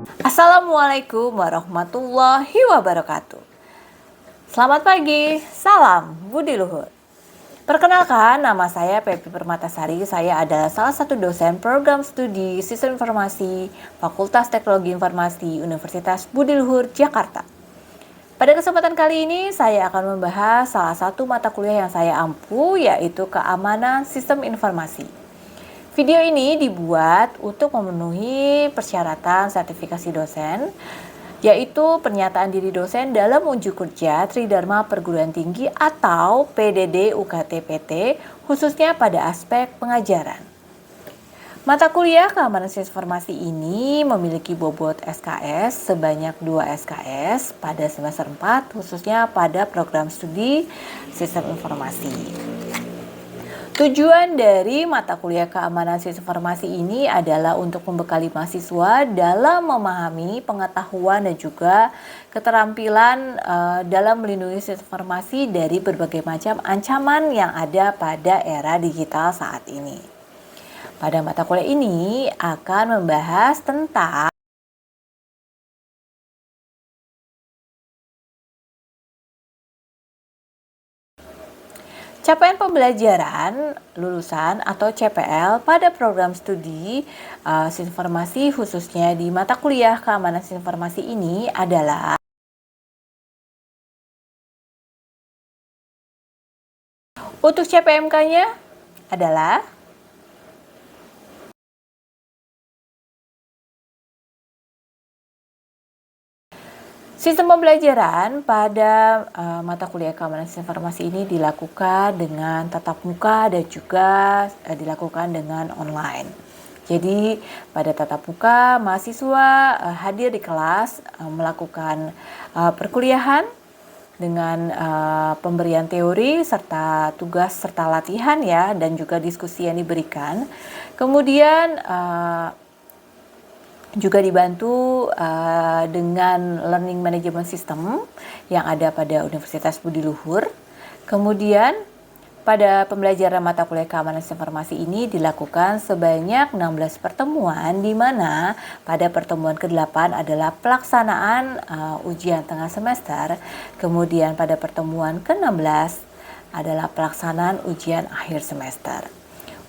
Assalamualaikum warahmatullahi wabarakatuh. Selamat pagi, salam Budi Luhur. Perkenalkan, nama saya Pepi Permatasari. Saya adalah salah satu dosen program studi Sistem Informasi Fakultas Teknologi Informasi Universitas Budi Luhur, Jakarta. Pada kesempatan kali ini, saya akan membahas salah satu mata kuliah yang saya ampu, yaitu Keamanan Sistem Informasi. Video ini dibuat untuk memenuhi persyaratan sertifikasi dosen, yaitu pernyataan diri dosen dalam unjuk kerja Tridharma Perguruan Tinggi atau PDD UKT-PT, khususnya pada aspek pengajaran. Mata kuliah Keamanan Sistem Informasi ini memiliki bobot SKS sebanyak 2 SKS pada semester 4, khususnya pada program studi Sistem Informasi. Tujuan dari mata kuliah Keamanan Sistem Informasi ini adalah untuk membekali mahasiswa dalam memahami pengetahuan dan juga keterampilan dalam melindungi sistem informasi dari berbagai macam ancaman yang ada pada era digital saat ini. Pada mata kuliah ini akan membahas tentang capaian pembelajaran lulusan atau CPL pada program studi Sistem Informasi, khususnya di mata kuliah Keamanan Sistem Informasi ini adalah untuk CPMK-nya adalah sistem pembelajaran pada mata kuliah Keamanan Sistem Informasi ini dilakukan dengan tatap muka dan juga dilakukan dengan online. Jadi pada tatap muka mahasiswa hadir di kelas melakukan perkuliahan dengan pemberian teori serta tugas serta latihan ya, dan juga diskusi yang diberikan. Kemudian juga dibantu dengan learning management system yang ada pada Universitas Budi Luhur. Kemudian pada pembelajaran mata kuliah Keamanan Informasi ini dilakukan sebanyak 16 pertemuan, di mana pada pertemuan ke-8 adalah pelaksanaan ujian tengah semester. Kemudian pada pertemuan ke-16 adalah pelaksanaan ujian akhir semester.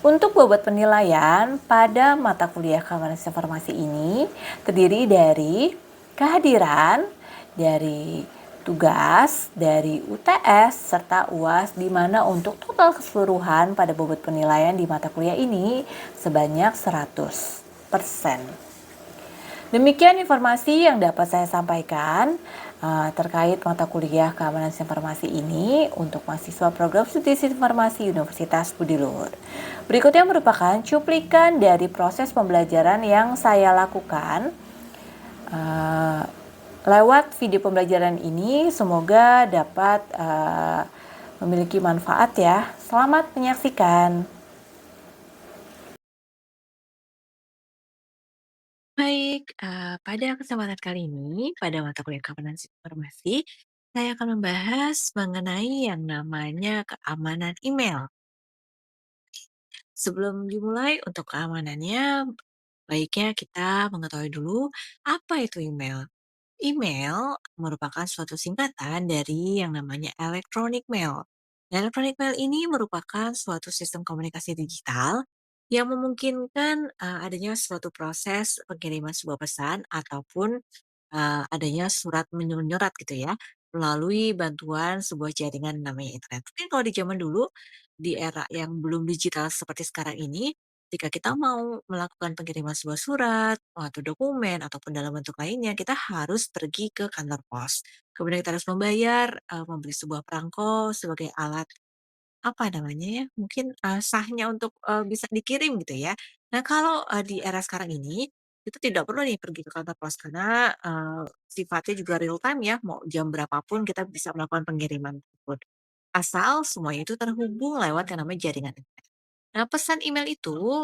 Untuk bobot penilaian pada mata kuliah Keamanan Informasi ini terdiri dari kehadiran, dari tugas, dari UTS, serta UAS, di mana untuk total keseluruhan pada bobot penilaian di mata kuliah ini sebanyak 100%. Demikian informasi yang dapat saya sampaikan terkait mata kuliah Keamanan Informasi ini untuk mahasiswa program studi informasi Universitas Budi Luhur. Berikutnya merupakan cuplikan dari proses pembelajaran yang saya lakukan lewat video pembelajaran ini. Semoga dapat memiliki manfaat ya. Selamat menyaksikan. Baik, pada kesempatan kali ini, pada mata kuliah Keamanan Informasi, saya akan membahas mengenai yang namanya keamanan email. Sebelum dimulai untuk keamanannya, baiknya kita mengetahui dulu apa itu email. Email merupakan suatu singkatan dari yang namanya electronic mail. Electronic mail ini merupakan suatu sistem komunikasi digital yang memungkinkan adanya suatu proses pengiriman sebuah pesan ataupun adanya surat menyurat gitu ya, melalui bantuan sebuah jaringan namanya internet. Mungkin kalau di zaman dulu, di era yang belum digital seperti sekarang ini, ketika kita mau melakukan pengiriman sebuah surat, atau dokumen, ataupun dalam bentuk lainnya, kita harus pergi ke kantor pos. Kemudian kita harus membayar, membeli sebuah perangko sebagai alat apa namanya ya, mungkin, sahnya untuk, bisa dikirim gitu ya. Nah kalau, di era sekarang ini, kita tidak perlu nih pergi ke kantor pos karena, sifatnya juga real time ya, mau jam berapapun kita bisa melakukan pengiriman tersebut. Asal semuanya itu terhubung lewat yang namanya jaringan internet. Nah pesan email itu,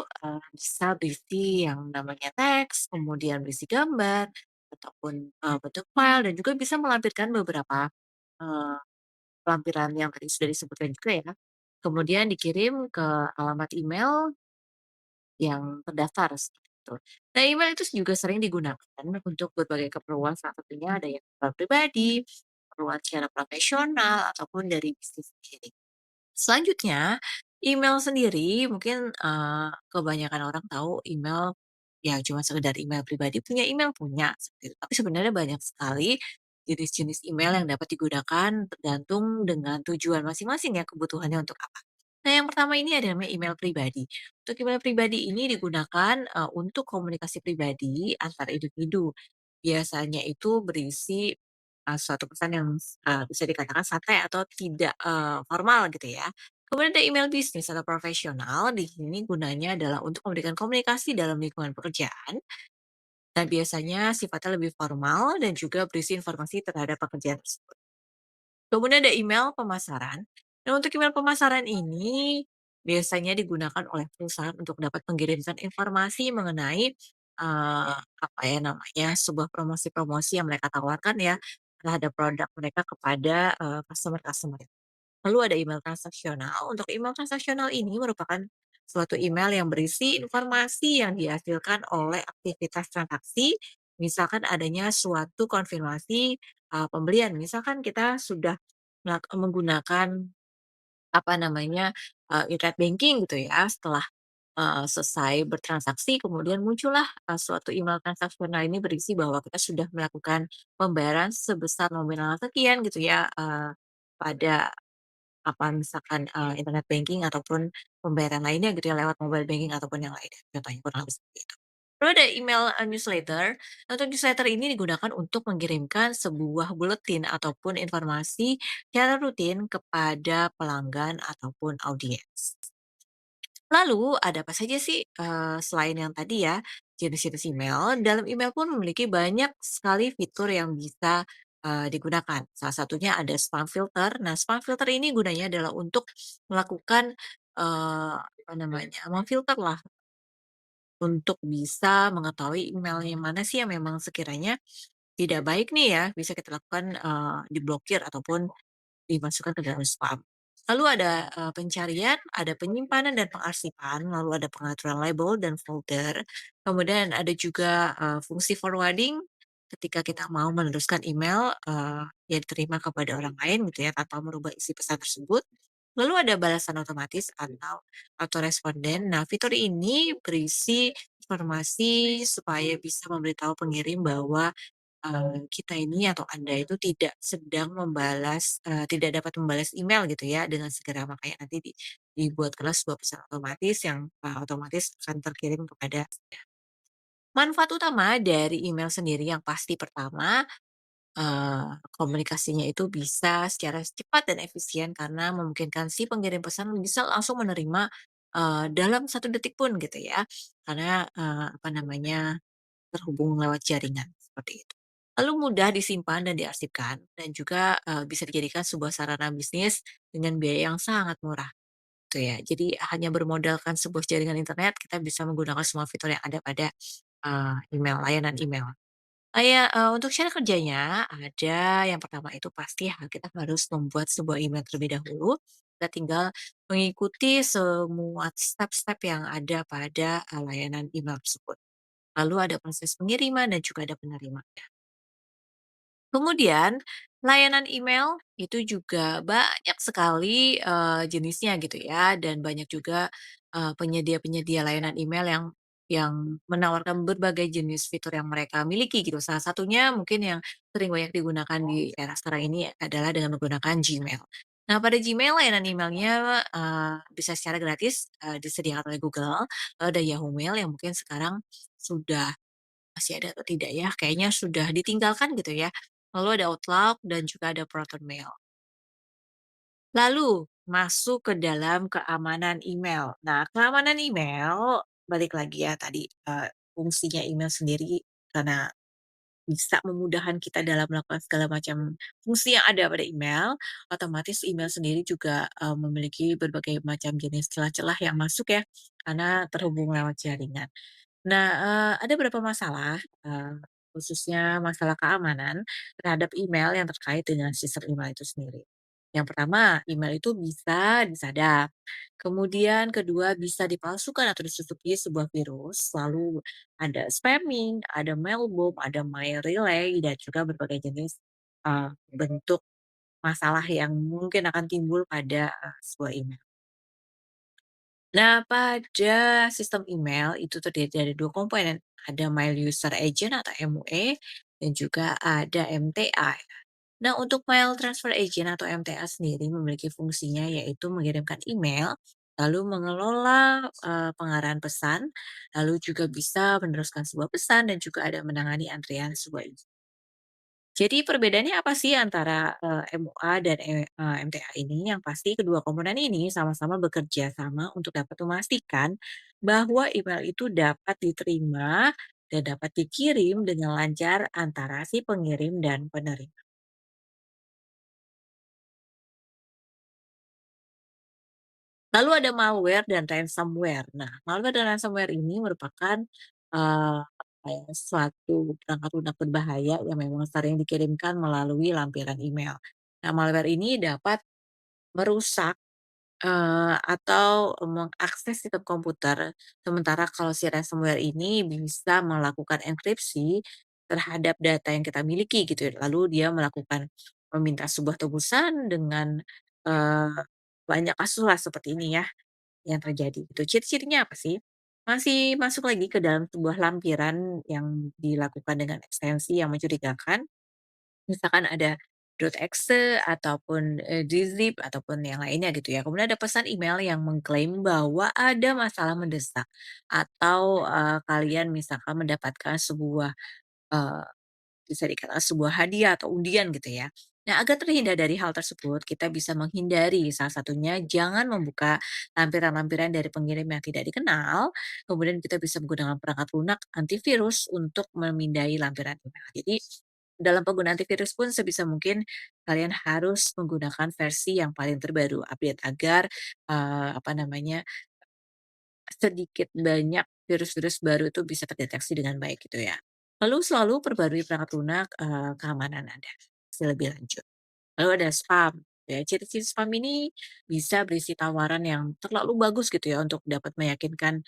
bisa berisi yang namanya teks, kemudian berisi gambar, ataupun, bentuk file dan juga bisa melampirkan beberapa, eee lampiran yang tadi sudah disebutkan juga ya. Kemudian dikirim ke alamat email yang terdaftar, seperti itu. gitu. Nah, email itu juga sering digunakan untuk berbagai keperluan, salah satunya ada yang pribadi, keperluan secara profesional, ataupun dari bisnis sendiri. Selanjutnya, email sendiri mungkin, kebanyakan orang tahu email, ya cuma sekedar email pribadi, punya email punya, seperti itu. Tapi sebenarnya banyak sekali jenis-jenis email yang dapat digunakan tergantung dengan tujuan masing-masing ya, kebutuhannya untuk apa. Nah, yang pertama ini ada namanya email pribadi. Untuk email pribadi ini digunakan, untuk komunikasi pribadi antar individu. Biasanya itu berisi, suatu pesan yang bisa dikatakan santai atau tidak, formal gitu ya. Kemudian ada email bisnis atau profesional, di sini gunanya adalah untuk memberikan komunikasi dalam lingkungan pekerjaan, dan biasanya sifatnya lebih formal dan juga berisi informasi terhadap pekerjaan tersebut. Kemudian ada email pemasaran. Nah, untuk email pemasaran ini biasanya digunakan oleh perusahaan untuk dapat mengirimkan informasi mengenai, apa ya namanya, sebuah promosi-promosi yang mereka tawarkan ya, terhadap produk mereka kepada, customer-customer. Lalu ada email transaksional. Untuk email transaksional ini merupakan suatu email yang berisi informasi yang dihasilkan oleh aktivitas transaksi, misalkan adanya suatu konfirmasi, pembelian. Misalkan kita sudah menggunakan, apa namanya, internet banking gitu ya, setelah, selesai bertransaksi kemudian muncullah, suatu email transaksional ini berisi bahwa kita sudah melakukan pembayaran sebesar nominal sekian gitu ya, pada misalkan, internet banking ataupun pembayaran lainnya gitu ya lewat mobile banking ataupun yang lainnya, contohnya kurang lebih seperti itu. Lalu ada email, newsletter. Nah, untuk newsletter ini digunakan untuk mengirimkan sebuah buletin ataupun informasi secara rutin kepada pelanggan ataupun audiens. Lalu ada apa saja sih, selain yang tadi ya, jenis-jenis email, dalam email pun memiliki banyak sekali fitur yang bisa, digunakan. Salah satunya ada spam filter. Nah, spam filter ini gunanya adalah untuk melakukan, apa namanya, memfilter lah untuk bisa mengetahui email yang mana sih yang memang sekiranya tidak baik nih ya, bisa kita lakukan, diblokir ataupun dimasukkan ke dalam spam. Lalu ada, pencarian, ada penyimpanan dan pengarsipan, lalu ada pengaturan label dan folder, kemudian ada juga, fungsi forwarding ketika kita mau meneruskan email, yang diterima kepada orang lain gitu ya, tanpa merubah isi pesan tersebut. Lalu ada balasan otomatis atau autoresponden. Nah, fitur ini berisi informasi supaya bisa memberitahu pengirim bahwa kita ini atau Anda itu tidak sedang membalas, tidak dapat membalas email gitu ya dengan segera, makanya nanti dibuatkanlah sebuah pesan otomatis yang, otomatis akan terkirim kepada. Manfaat utama dari email sendiri yang pasti pertama, komunikasinya itu bisa secara cepat dan efisien karena memungkinkan si pengirim pesan bisa langsung menerima, dalam 1 detik pun gitu ya. Karena, apa namanya, terhubung lewat jaringan, seperti itu. Lalu mudah disimpan dan diarsipkan, dan juga, bisa dijadikan sebuah sarana bisnis dengan biaya yang sangat murah, gitu ya. Jadi hanya bermodalkan sebuah jaringan internet, kita bisa menggunakan semua fitur yang ada pada, layanan email. Untuk cara kerjanya, ada yang pertama itu pasti kita harus membuat sebuah email terlebih dahulu. Kita tinggal mengikuti semua step-step yang ada pada, layanan email tersebut. Lalu ada proses pengiriman dan juga ada penerimaan. Kemudian, layanan email itu juga banyak sekali, jenisnya gitu ya, dan banyak juga, penyedia-penyedia layanan email yang menawarkan berbagai jenis fitur yang mereka miliki gitu. Salah satunya mungkin yang sering banyak digunakan di era sekarang ini adalah dengan menggunakan Gmail. Nah, pada Gmail layanan emailnya, bisa secara gratis, disediakan oleh Google, lalu ada Yahoo Mail yang mungkin sekarang sudah masih ada atau tidak ya? Kayaknya sudah ditinggalkan gitu ya. Lalu ada Outlook dan juga ada ProtonMail. Lalu masuk ke dalam keamanan email. Nah, keamanan email balik lagi ya tadi, fungsinya email sendiri karena bisa memudahkan kita dalam melakukan segala macam fungsi yang ada pada email, otomatis email sendiri juga, memiliki berbagai macam jenis celah-celah yang masuk ya, karena terhubung lewat jaringan. Nah, ada beberapa masalah, khususnya masalah keamanan terhadap email yang terkait dengan sistem email itu sendiri. Yang pertama, email itu bisa disadap. Kemudian kedua, bisa dipalsukan atau ditutupi sebuah virus. Lalu ada spamming, ada mailbomb, ada mail relay, dan juga berbagai jenis bentuk masalah yang mungkin akan timbul pada sebuah email. Nah, pada sistem email itu terdiri dari 2 komponen, ada Mail User Agent atau MUA dan juga ada MTA. Nah, untuk Mail Transfer Agent atau MTA sendiri memiliki fungsinya yaitu mengirimkan email, lalu mengelola, pengarahan pesan, lalu juga bisa meneruskan sebuah pesan dan juga ada menangani antrian sebuah email. Jadi perbedaannya apa sih antara, MUA dan MTA ini? Yang pasti kedua komponen ini sama-sama bekerja sama untuk dapat memastikan bahwa email itu dapat diterima dan dapat dikirim dengan lancar antara si pengirim dan penerima. Lalu ada malware dan ransomware. Nah, malware dan ransomware ini merupakan, apa ya, suatu perangkat lunak berbahaya yang memang sering dikirimkan melalui lampiran email. Nah, malware ini dapat merusak, atau mengakses sistem komputer, sementara kalau si ransomware ini bisa melakukan enkripsi terhadap data yang kita miliki gitu ya. Lalu dia melakukan meminta sebuah tebusan dengan, eee, banyak kasuslah seperti ini ya yang terjadi gitu. Ciri-cirinya apa sih? Masih masuk lagi ke dalam sebuah lampiran yang dilakukan dengan ekstensi yang mencurigakan. Misalkan ada .exe ataupun, gzip ataupun yang lainnya gitu ya. Kemudian ada pesan email yang mengklaim bahwa ada masalah mendesak atau, kalian misalkan mendapatkan sebuah, eee, bisa dikatakan sebuah hadiah atau undian gitu ya. Nah, agar terhindar dari hal tersebut, kita bisa menghindari salah satunya jangan membuka lampiran-lampiran dari pengirim yang tidak dikenal, kemudian kita bisa menggunakan perangkat lunak antivirus untuk memindai lampiran email. Jadi, dalam penggunaan antivirus pun sebisa mungkin kalian harus menggunakan versi yang paling terbaru update agar, apa namanya, sedikit banyak virus-virus baru itu bisa terdeteksi dengan baik gitu ya. Lalu selalu perbarui perangkat lunak, keamanan Anda, lebih lanjut. Lalu ada spam, ya ciri-ciri spam ini bisa berisi tawaran yang terlalu bagus gitu ya untuk dapat meyakinkan,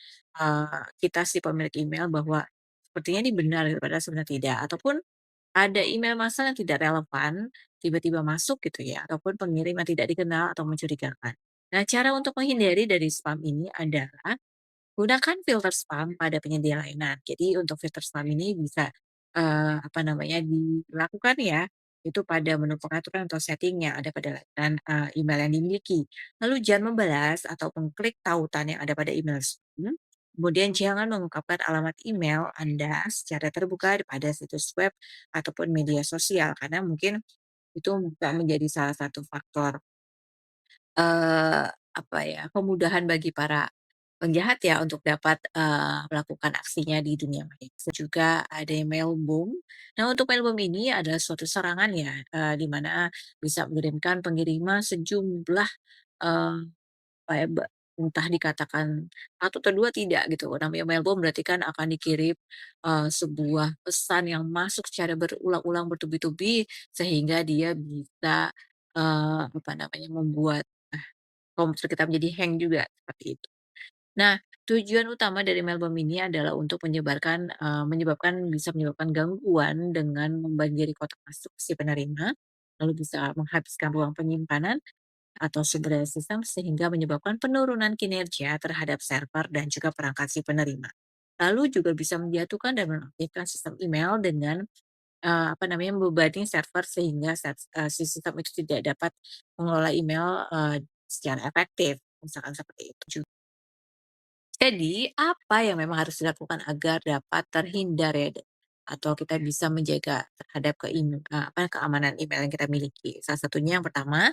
kita si pemilik email bahwa sepertinya ini benar gitu padahal sebenarnya tidak, ataupun ada email masal yang tidak relevan tiba-tiba masuk gitu ya, ataupun pengirim yang tidak dikenal atau mencurigakan. Nah, cara untuk menghindari dari spam ini adalah gunakan filter spam pada penyedia layanan. Jadi untuk filter spam ini bisa, apa namanya, dilakukan ya, itu pada menu pengaturan atau setting yang ada pada layanan, email yang dimiliki. Lalu jangan membalas atau mengklik tautan yang ada pada email spam, kemudian jangan mengungkapkan alamat email Anda secara terbuka pada situs web ataupun media sosial, karena mungkin itu bisa menjadi salah satu faktor apa ya, kemudahan bagi para penjahat ya untuk dapat, melakukan aksinya di dunia maya. Bisa juga ada yang mailbomb. Nah, untuk mailbomb ini adalah suatu serangan ya, di mana bisa mengirimkan pengiriman sejumlah, eee, apa ya, entah dikatakan satu atau 2 tidak gitu. Namanya mailbomb berarti kan akan dikirim, sebuah pesan yang masuk secara berulang-ulang bertubi-tubi sehingga dia bisa, apa namanya, membuat komputer kita menjadi hang juga, seperti itu. Nah, tujuan utama dari melbom ini adalah untuk menyebabkan gangguan dengan membanjiri kotak masuk si penerima, lalu bisa menghabiskan ruang penyimpanan atau sumber daya sistem sehingga menyebabkan penurunan kinerja terhadap server dan juga perangkat si penerima. Lalu juga bisa menjatuhkan dan menonaktifkan sistem email dengan, apa namanya, membebani server sehingga si sistem itu tidak dapat mengelola email, secara efektif, misalkan seperti itu. Jadi, apa yang memang harus dilakukan agar dapat terhindar ya, atau kita bisa menjaga terhadap keamanan email yang kita miliki? Salah satunya yang pertama,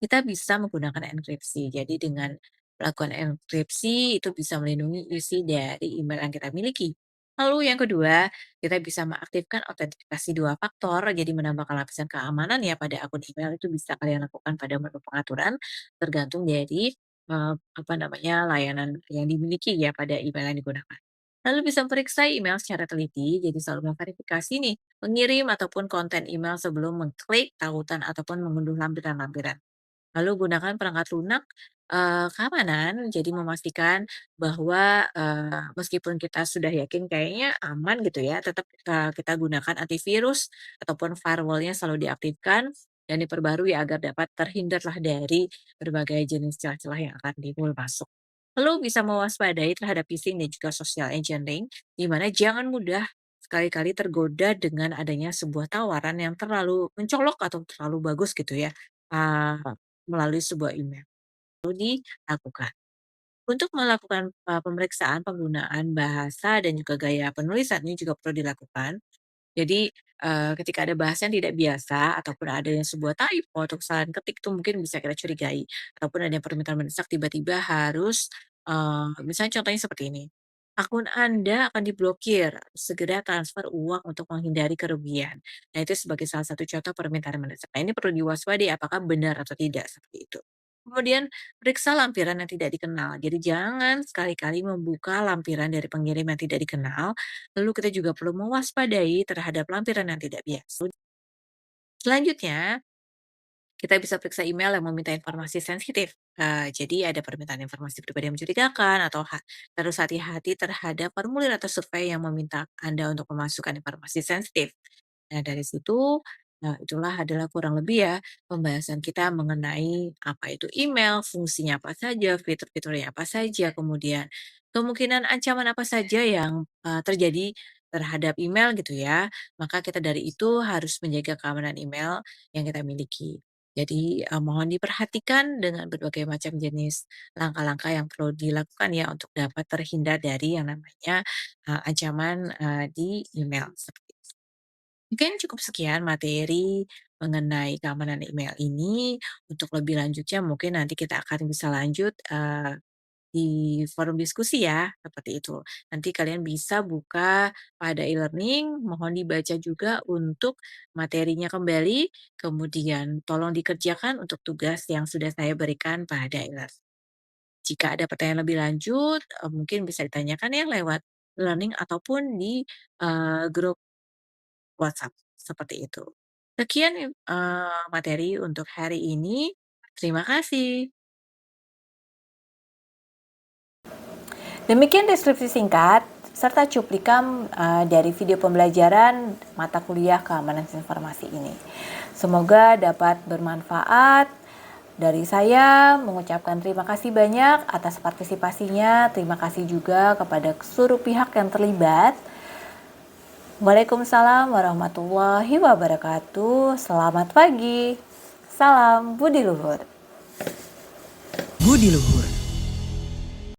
kita bisa menggunakan enkripsi. Jadi dengan melakukan enkripsi itu bisa melindungi isi dari email yang kita miliki. Lalu yang kedua, kita bisa mengaktifkan autentikasi dua faktor, jadi menambahkan lapisan keamanan ya pada akun email itu bisa kalian lakukan pada menu pengaturan, tergantung dari apa namanya layanan yang dimiliki ya pada email yang digunakan. Lalu bisa periksa email secara teliti, jadi selalu memverifikasi nih pengirim ataupun konten email sebelum mengklik tautan ataupun mengunduh lampiran-lampiran. Lalu gunakan perangkat lunak, keamanan, jadi memastikan bahwa, meskipun kita sudah yakin kayaknya aman gitu ya, tetap, kita gunakan antivirus ataupun firewall-nya selalu diaktifkan dan diperbarui agar dapat terhindarlah dari berbagai jenis celah-celah yang akan timbul masuk. Lalu bisa mewaspadai terhadap phishing dan juga social engineering, di mana jangan mudah sekali-kali tergoda dengan adanya sebuah tawaran yang terlalu mencolok atau terlalu bagus gitu ya, eee, melalui sebuah email. Perlu dilakukan. Untuk melakukan, pemeriksaan penggunaan bahasa dan juga gaya penulisan ini juga perlu dilakukan. Jadi, ketika ada bahasa yang tidak biasa ataupun adanya sebuah typo atau kesalahan ketik itu mungkin bisa kita curigai, ataupun ada permintaan mendesak tiba-tiba harus, misalnya contohnya seperti ini, "Akun Anda akan diblokir, segera transfer uang untuk menghindari kerugian." Nah, itu sebagai salah satu contoh permintaan mendesak. Nah, ini perlu diwaspadai apakah benar atau tidak, seperti itu. Kemudian periksa lampiran yang tidak dikenal. Jadi jangan sekali-kali membuka lampiran dari pengirim yang tidak dikenal. Lalu kita juga perlu mewaspadai terhadap lampiran yang tidak biasa. Selanjutnya, kita bisa periksa email yang meminta informasi sensitif. Jadi ada permintaan informasi pribadi yang mencurigakan atau harus hati-hati terhadap formulir atau survei yang meminta Anda untuk memasukkan informasi sensitif. Nah, dari situ, nah itulah adalah kurang lebih ya pembahasan kita mengenai apa itu email, fungsinya apa saja, fitur-fiturnya apa saja, kemudian kemungkinan ancaman apa saja yang terjadi terhadap email gitu ya. Maka kita dari itu harus menjaga keamanan email yang kita miliki. Jadi mohon diperhatikan dengan berbagai macam jenis langkah-langkah yang perlu dilakukan ya untuk dapat terhindar dari yang namanya ancaman di email. Seperti itu. Mungkin cukup sekian materi mengenai keamanan email ini. Untuk lebih lanjutnya mungkin nanti kita akan bisa lanjut, di forum diskusi ya, seperti itu. Nanti kalian bisa buka pada e-learning, mohon dibaca juga untuk materinya kembali, kemudian tolong dikerjakan untuk tugas yang sudah saya berikan pada e-learning. Jika ada pertanyaan lebih lanjut, mungkin bisa ditanyakan ya lewat e-learning ataupun di, grup WhatsApp, seperti itu. Sekian, materi untuk hari ini. Terima kasih. Demikian deskripsi singkat serta cuplikan dari video pembelajaran mata kuliah keamanan informasi ini. Semoga dapat bermanfaat. Dari saya mengucapkan terima kasih banyak atas partisipasinya. Terima kasih juga kepada seluruh pihak yang terlibat. Waalaikumsalam warahmatullahi wabarakatuh. Selamat pagi. Salam Budi Luhur. Budi Luhur.